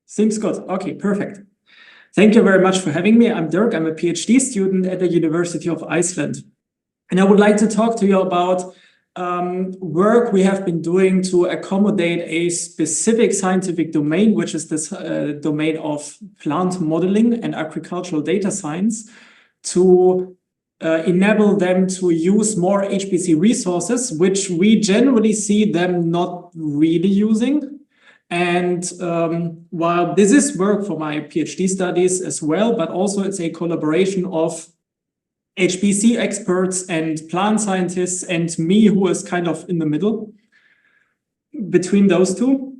Seems good. Okay, perfect. Thank you very much for having me. I'm Dirk. I'm a PhD student at the University of Iceland. And I would like to talk to you about work we have been doing to accommodate a specific scientific domain, which is this domain of plant modeling and agricultural data science, to enable them to use more HPC resources, which we generally see them not really using. And while this is work for my PhD studies as well, but also it's a collaboration of HPC experts and plant scientists and me, who is kind of in the middle between those two.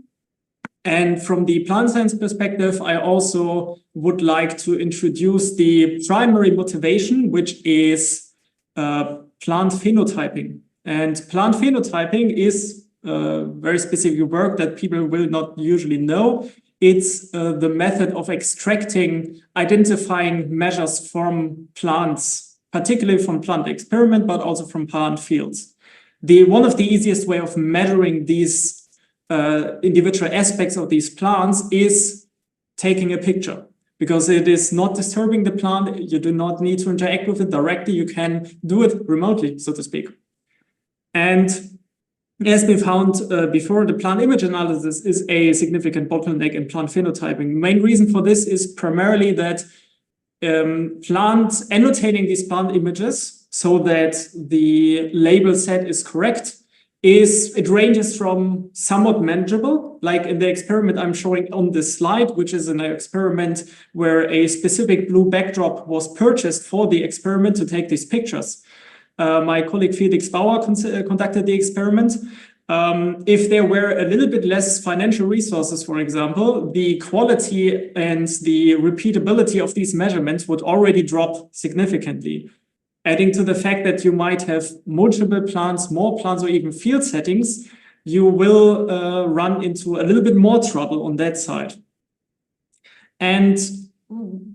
And from the plant science perspective, I also would like to introduce the primary motivation, which is plant phenotyping. And plant phenotyping is very specific work that people will not usually know. It's the method of extracting, identifying measures from plants, particularly from plant experiment, but also from plant fields. One of the easiest way of measuring these individual aspects of these plants is taking a picture, because it is not disturbing the plant. You do not need to interact with it directly. You can do it remotely, so to speak. And as we found before, the plant image analysis is a significant bottleneck in plant phenotyping. The main reason for this is primarily that annotating these plant images so that the label set is correct it ranges from somewhat manageable, like in the experiment I'm showing on this slide, which is an experiment where a specific blue backdrop was purchased for the experiment to take these pictures. My colleague Felix Bauer conducted the experiment. If there were a little bit less financial resources, for example, the quality and the repeatability of these measurements would already drop significantly. Adding to the fact that you might have multiple plants, more plants, or even field settings, you will run into a little bit more trouble on that side. And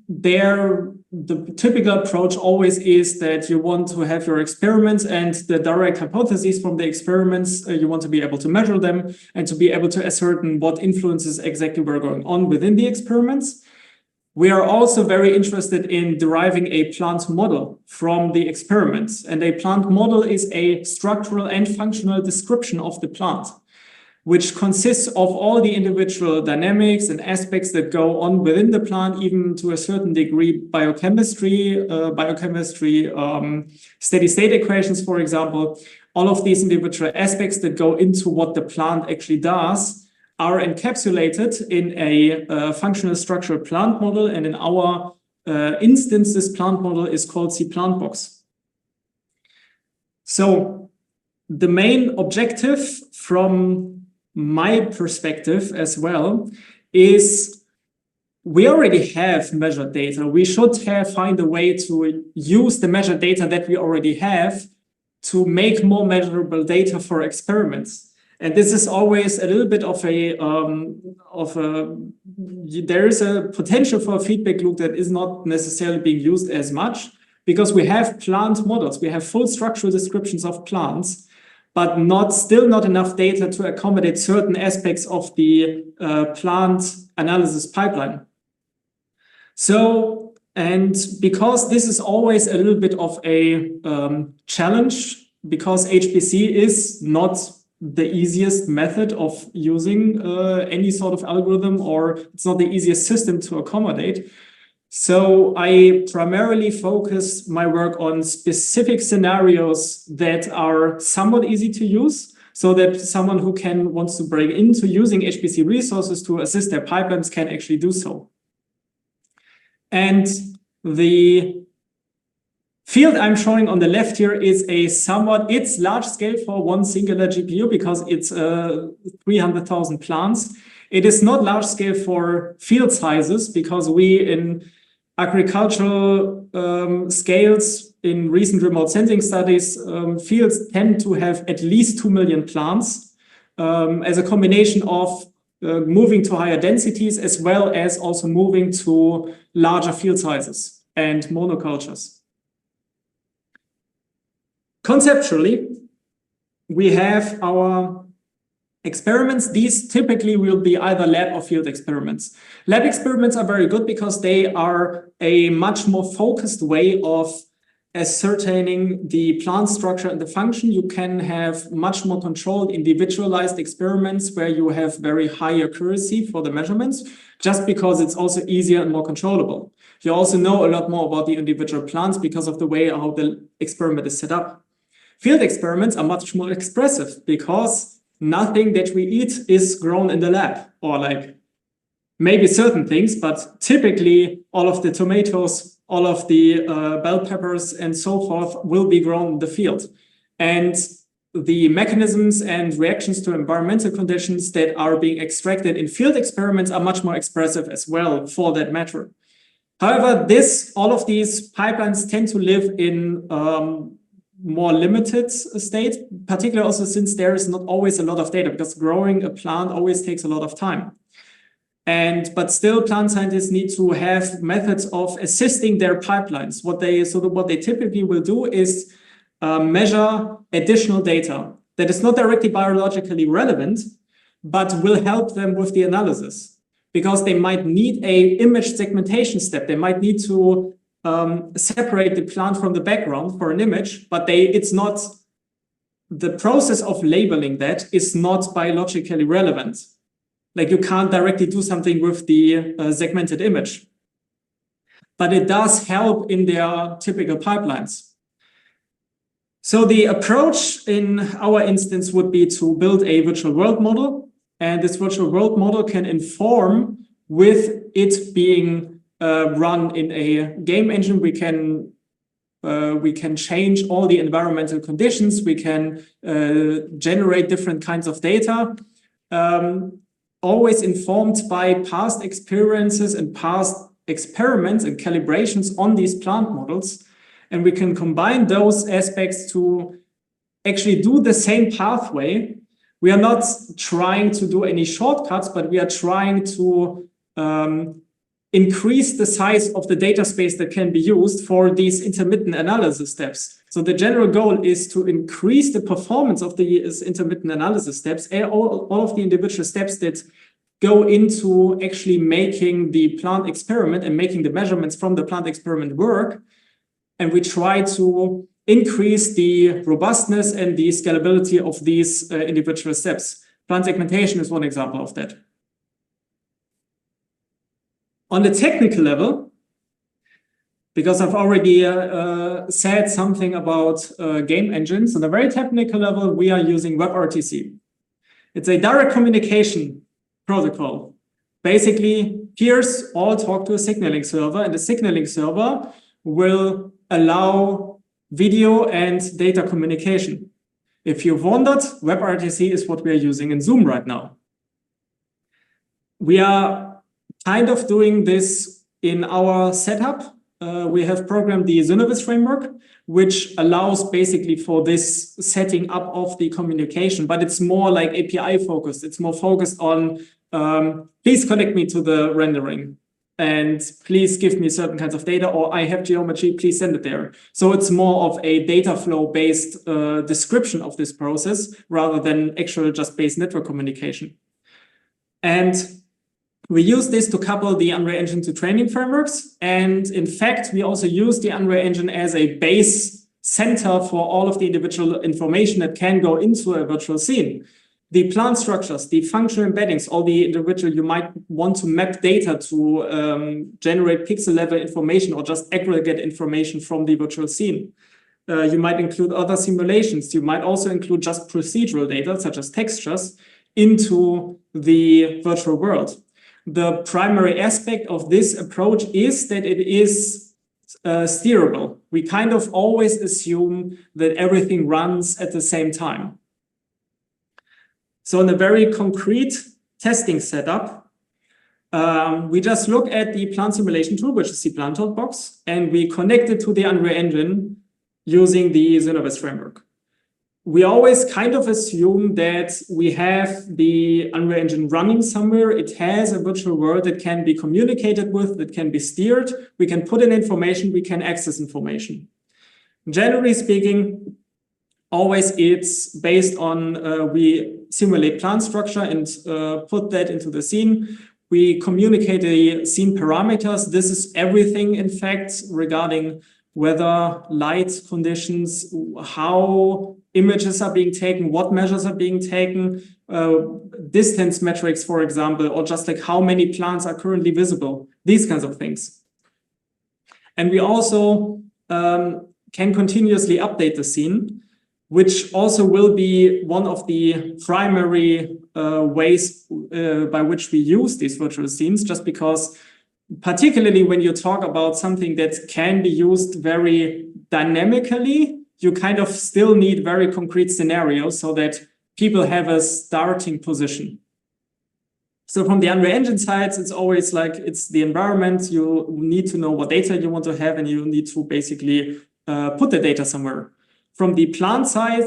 the typical approach always is that you want to have your experiments and the direct hypotheses from the experiments. You want to be able to measure them and to be able to ascertain what influences exactly were going on within the experiments. We are also very interested in deriving a plant model from the experiments. And a plant model is a structural and functional description of the plant, which consists of all the individual dynamics and aspects that go on within the plant, even to a certain degree biochemistry, steady-state equations, for example. All of these individual aspects that go into what the plant actually does are encapsulated in a functional structural plant model. And in our instance, this plant model is called cPlantBox. So the main objective from my perspective as well is we already have measured data. We should find a way to use the measured data that we already have to make more measurable data for experiments. And this is always a little bit of there is a potential for a feedback loop that is not necessarily being used as much, because we have plant models, we have full structural descriptions of plants, but still not enough data to accommodate certain aspects of the plant analysis pipeline. So, and because this is always a little bit of a challenge, because HPC is not the easiest method of using any sort of algorithm, or it's not the easiest system to accommodate. So I primarily focus my work on specific scenarios that are somewhat easy to use, so that someone who wants to break into using HPC resources to assist their pipelines can actually do so. And the field I'm showing on the left here is it's large scale for one singular GPU, because it's 300,000 plants. It is not large scale for field sizes, because we in agricultural scales in recent remote sensing studies, fields tend to have at least 2 million plants as a combination of moving to higher densities, as well as also moving to larger field sizes and monocultures. Conceptually, we have our Experiments, these typically will be either lab or field experiments. Lab experiments are very good because they are a much more focused way of ascertaining the plant structure and the function. You can have much more controlled, individualized experiments where you have very high accuracy for the measurements, just because it's also easier and more controllable. You also know a lot more about the individual plants because of the way how the experiment is set up. Field experiments are much more expressive because nothing that we eat is grown in the lab, or like maybe certain things, but typically all of the tomatoes, all of the bell peppers and so forth will be grown in the field. And the mechanisms and reactions to environmental conditions that are being extracted in field experiments are much more expressive as well, for that matter. However, all of these pipelines tend to live in more limited state, particularly also since there is not always a lot of data, because growing a plant always takes a lot of time. But still, plant scientists need to have methods of assisting their pipelines. What they typically will do is measure additional data that is not directly biologically relevant, but will help them with the analysis, because they might need a image segmentation step. They might need to separate the plant from the background for an image, but it's not, the process of labeling that is not biologically relevant. Like, you can't directly do something with the segmented image, but it does help in their typical pipelines. So the approach in our instance would be to build a virtual world model, and this virtual world model can inform, with it being run in a game engine, we can change all the environmental conditions, we can generate different kinds of data, always informed by past experiences and past experiments and calibrations on these plant models. And we can combine those aspects to actually do the same pathway. We are not trying to do any shortcuts, but we are trying to increase the size of the data space that can be used for these intermittent analysis steps. So the general goal is to increase the performance of these intermittent analysis steps, and all of the individual steps that go into actually making the plant experiment and making the measurements from the plant experiment work. And we try to increase the robustness and the scalability of these individual steps. Plant segmentation is one example of that. On the technical level, because I've already said something about game engines, on a very technical level, we are using WebRTC. It's a direct communication protocol. Basically, peers all talk to a signaling server, and the signaling server will allow video and data communication. If you've wondered, WebRTC is what we are using in Zoom right now. We are kind of doing this in our setup. We have programmed the Synovis framework, which allows basically for this setting up of the communication, but it's more like API focused. It's more focused on, please connect me to the rendering, and please give me certain kinds of data, or I have geometry, please send it there. So it's more of a data flow based description of this process rather than actual just base network communication. And we use this to couple the Unreal Engine to training frameworks. And in fact, we also use the Unreal Engine as a base center for all of the individual information that can go into a virtual scene. The plant structures, the functional embeddings, all the individual, you might want to map data to generate pixel level information or just aggregate information from the virtual scene. You might include other simulations. You might also include just procedural data, such as textures, into the virtual world. The primary aspect of this approach is that it is steerable. We kind of always assume that everything runs at the same time. So in a very concrete testing setup, we just look at the plant simulation tool, which is the plant box, and we connect it to the Unreal Engine using the Synovis framework. We always kind of assume that we have the Unreal Engine running somewhere. It has a virtual world that can be communicated with, that can be steered. We can put in information, we can access information. Generally speaking, always it's based on, we simulate plant structure and put that into the scene. We communicate the scene parameters. This is everything, in fact, regarding weather, light conditions, how images are being taken, what measures are being taken, distance metrics, for example, or just like how many plants are currently visible, these kinds of things. And we also can continuously update the scene, which also will be one of the primary ways by which we use these virtual scenes, just because particularly when you talk about something that can be used very dynamically, you kind of still need very concrete scenarios so that people have a starting position. So from the Unreal Engine side, it's always like it's the environment. You need to know what data you want to have, and you need to basically put the data somewhere. From the plant side,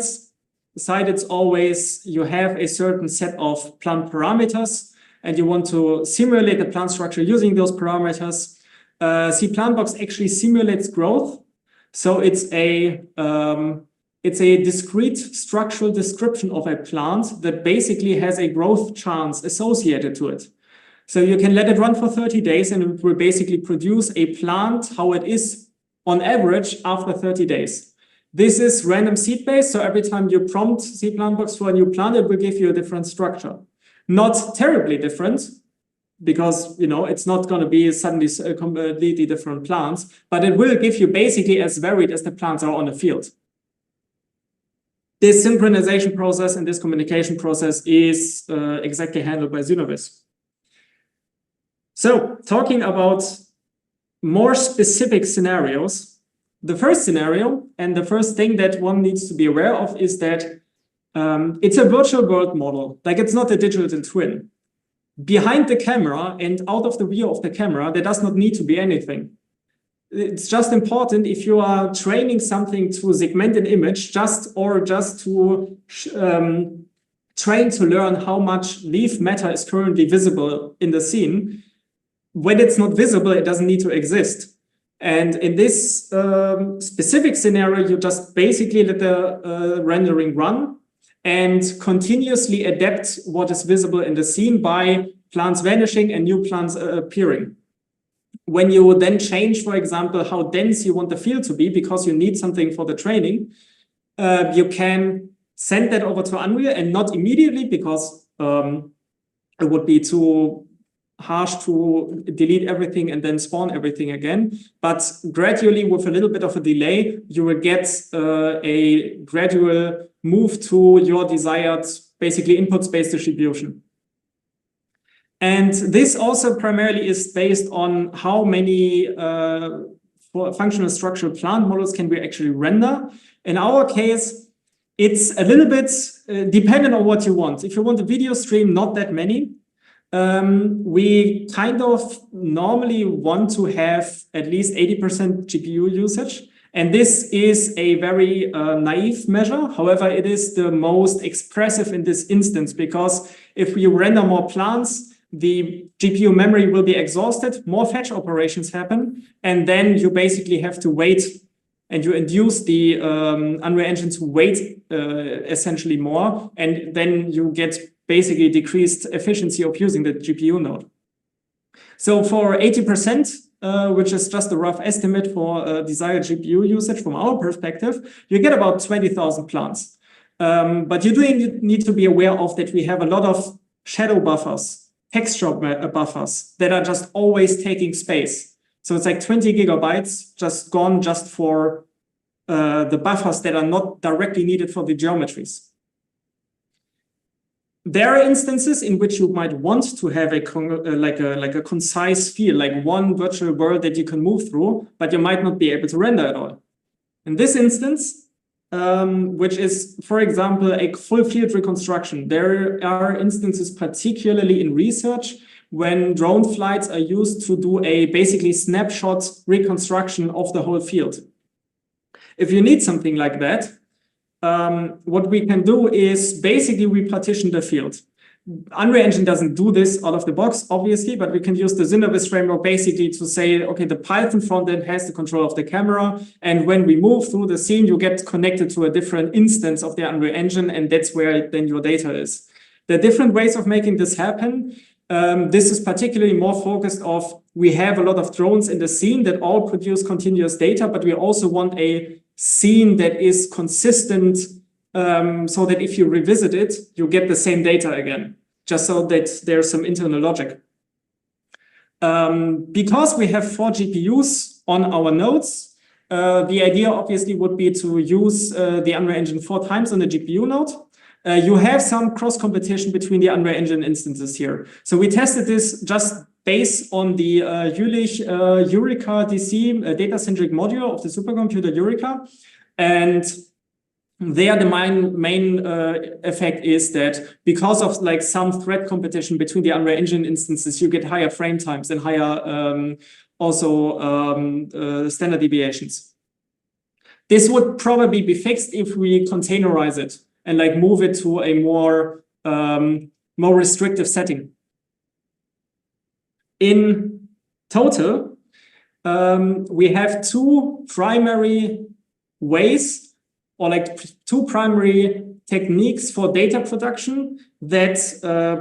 it's always you have a certain set of plant parameters, and you want to simulate the plant structure using those parameters. CPlantBox actually simulates growth. So it's a discrete structural description of a plant that basically has a growth chance associated to it. So you can let it run for 30 days and it will basically produce a plant how it is on average after 30 days. This is random seed based. So every time you prompt CPlantBox for a new plant, it will give you a different structure. Not terribly different, because it's not going to be suddenly completely different plants, but it will give you basically as varied as the plants are on the field. This synchronization process and this communication process is exactly handled by Synovis. So talking about more specific scenarios, the first scenario and the first thing that one needs to be aware of is that it's a virtual world model, like it's not a digital twin. Behind the camera and out of the view of the camera, there does not need to be anything. It's just important if you are training something to segment an image just to train to learn how much leaf matter is currently visible in the scene. When it's not visible, it doesn't need to exist. And in this specific scenario, you just basically let the rendering run and continuously adapt what is visible in the scene by plants vanishing and new plants appearing. When you then change, for example, how dense you want the field to be, because you need something for the training, you can send that over to Unreal, and not immediately, because it would be too harsh to delete everything and then spawn everything again. But gradually, with a little bit of a delay, you will get a gradual move to your desired, basically, input space distribution. And this also primarily is based on how many functional structural plant models can we actually render. In our case, it's a little bit dependent on what you want. If you want a video stream, not that many. We kind of normally want to have at least 80% GPU usage. And this is a very naive measure. However, it is the most expressive in this instance, because if we render more plants, the GPU memory will be exhausted, more fetch operations happen, and then you basically have to wait, and you induce the Unreal Engine to wait essentially more, and then you get basically decreased efficiency of using the GPU node. So for 80%, which is just a rough estimate for desired GPU usage from our perspective, you get about 20,000 plants. But you do need to be aware of that we have a lot of shadow buffers, texture buffers that are just always taking space. So it's like 20 gigabytes just gone just for the buffers that are not directly needed for the geometries. There are instances in which you might want to have a concise feel, like one virtual world that you can move through, but you might not be able to render at all. In this instance, which is, for example, a full field reconstruction, there are instances, particularly in research, when drone flights are used to do a basically snapshot reconstruction of the whole field. If you need something like that, what we can do is basically we partition the field. Unreal Engine doesn't do this out of the box, obviously, but we can use the Synovis framework basically to say, okay, the Python frontend has the control of the camera, and when we move through the scene, you get connected to a different instance of the Unreal Engine, and that's where then your data is. There are different ways of making this happen. This is particularly more focused of, we have a lot of drones in the scene that all produce continuous data, but we also want a scene that is consistent, so that if you revisit it, you get the same data again, just so that there's some internal logic. Because we have 4 GPUs on our nodes, the idea obviously would be to use the Unreal Engine 4 times on the GPU node. You have some cross-competition between the Unreal Engine instances here. So we tested this just based on the Jülich Eureka DC data-centric module of the supercomputer Eureka. And there the main effect is that because of like some thread competition between the Unreal Engine instances, you get higher frame times and higher standard deviations. This would probably be fixed if we containerize it and like move it to a more restrictive setting. In total, we have 2 primary ways, or like 2 primary techniques for data production that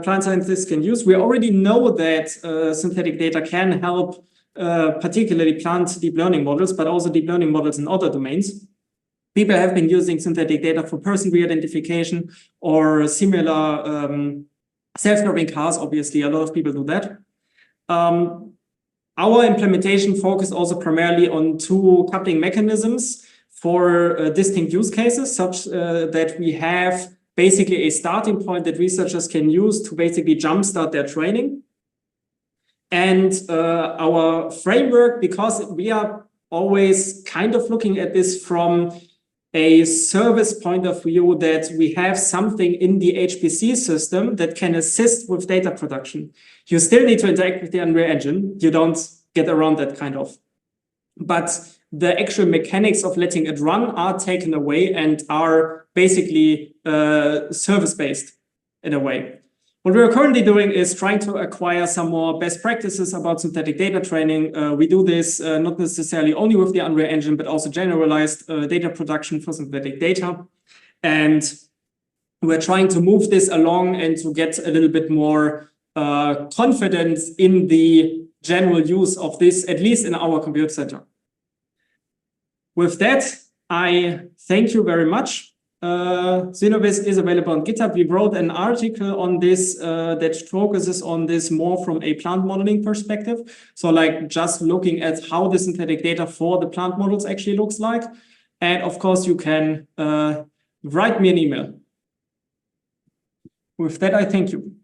plant scientists can use. We already know that synthetic data can help particularly plant deep learning models, but also deep learning models in other domains. People have been using synthetic data for person re-identification or similar self-driving cars. Obviously, a lot of people do that. Our implementation focused also primarily on 2 coupling mechanisms for distinct use cases, such that we have basically a starting point that researchers can use to basically jumpstart their training. And our framework, because we are always kind of looking at this from a service point of view, that we have something in the HPC system that can assist with data production. You still need to interact with the Unreal Engine. You don't get around that kind of. But the actual mechanics of letting it run are taken away and are basically service-based in a way. What we're currently doing is trying to acquire some more best practices about synthetic data training. We do this not necessarily only with the Unreal Engine, but also generalized data production for synthetic data. And we're trying to move this along and to get a little bit more confidence in the general use of this, at least in our compute center. With that, I thank you very much. Synovis is available on GitHub. We wrote an article on this that focuses on this more from a plant modeling perspective. So like just looking at how the synthetic data for the plant models actually looks like. And of course, you can write me an email. With that, I thank you.